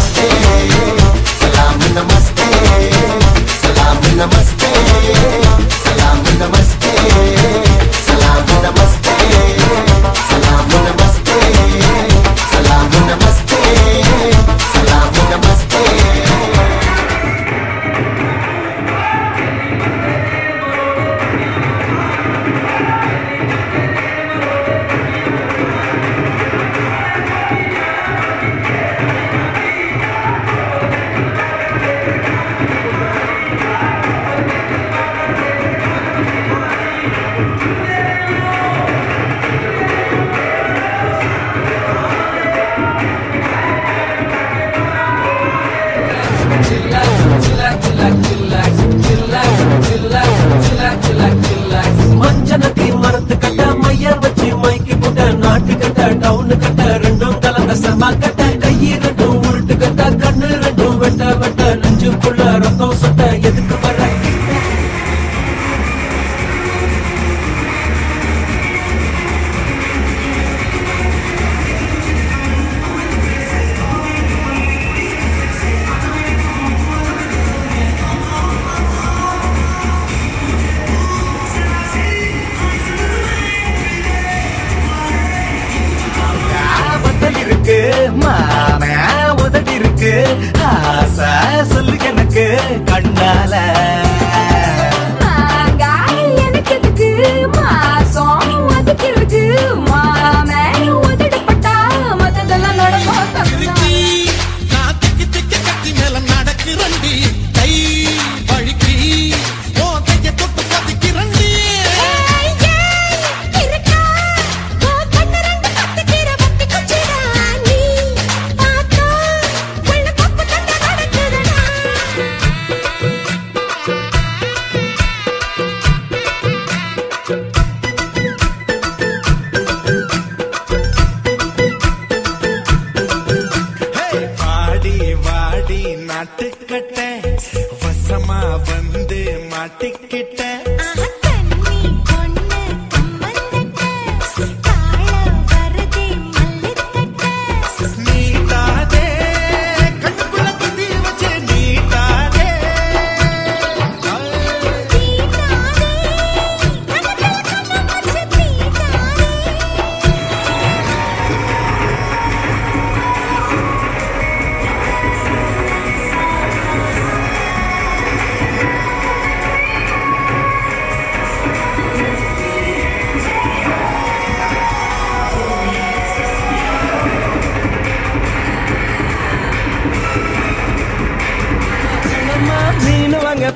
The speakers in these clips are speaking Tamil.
नमस्ते सलाम नमस्ते सलाम नमस्ते सलाम नमस्ते सलाम नमस्ते सलाम नमस्ते सलाम नमस्ते सलाम नमस्ते மஞ்சனத்தி மரத்து கட்ட மையர் வச்சு மைக்கு போட்ட நாட்டு கட்ட டவுனு கட்ட ரெண்டும் கலந்த சமா கட்ட கையி ரெண்டும் உருட்டு கட்ட கண்ணு ரெண்டும் வெட்ட வெட்ட நெஞ்சுக்குள்ள ரத்தம் சொட்ட எதுக்கு வர மாம உதவி இருக்கு ஆசை சொல்லு எனக்கு கண்ணால எனக்கு எதுக்கு மாசம் அதுக்கு இருக்கு மாம உதவிப்பட்டா மத்ததெல்லாம் நடக்கும் நான் திக்கி திக்கி கத்தி மேல நடக்கிறண்டி கை வழுக்கி ஓ தைய தொட்டு பதிக்கிறண்டி நாட்டுக்கட்ட வசமா வந்து மாட்டிக்கிட்ட நீட்டாதே கண்ணுக்குள்ள குதி வச்சு நீட்டாதே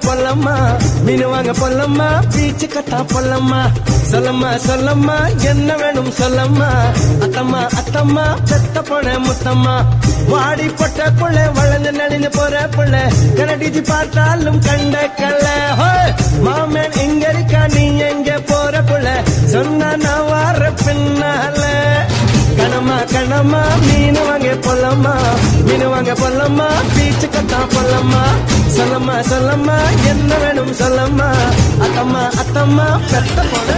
பொல்லம்மா மீனுவாங்க பொல்லம்மா பீச்சு கட்டா பொல்லம்மா சொல்லம்மா சொல்லம்மா என்ன வேணும் சொல்லம்மா அத்தம்மா அத்தம்மா பெத்த பொண்ண முத்தம்மா வாடி பொட்ட புள்ள வளர்ந்து நடிந்து போற புள்ள கனடிச்சு பார்த்தாலும் கண்ட கல்ல மாமன் எங்க இருக்கா நீ எங்க போற புள்ள சொன்னா நான் வார பின்னால கணமா கணமா மீனுவாங்க பொல்லம்மா மீனுவாங்க பொல்லம்மா பீச்சு கட்டா பொல்லம்மா சொல்லம்மா சொல்லம்மா என்ன வேணும் சொல்லம்மா அத்தம்மா அத்தம்மா பெத்த பொண்ண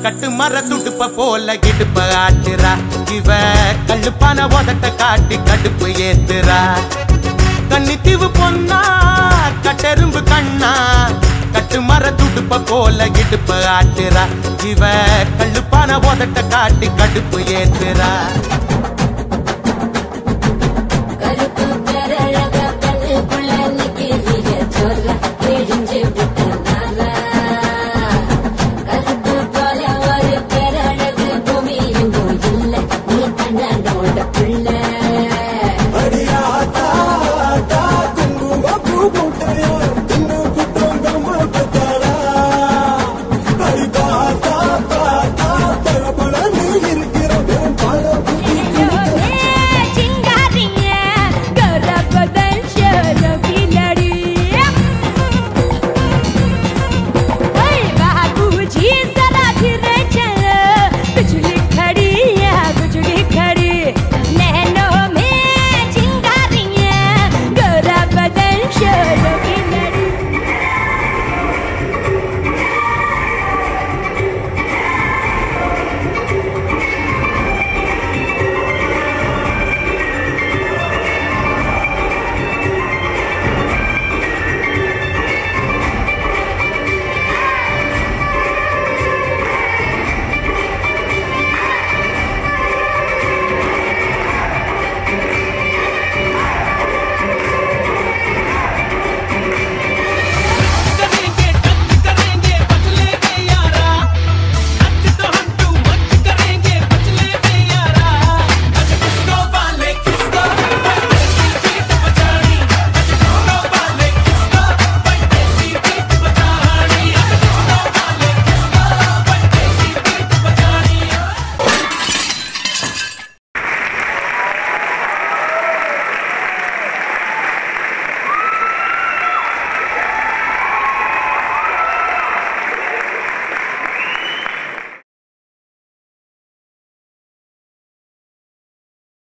கட்டு மர துடுப்ப போல இடுப்ப ஆட்டுறா இவ கல்லுப்பான உதட்ட காட்டி கடுப்பு ஏத்துறா கன்னித்தீவு பொண்ணா கட்டெரும்பு கண்ணா கட்டு மர துடுப்ப போல இடுப்ப ஆட்டுறா இவ கல்லுப்பான உதட்ட காட்டி கடுப்பு ஏத்துறா அடியாத்தா குங்கும பூ போட்டு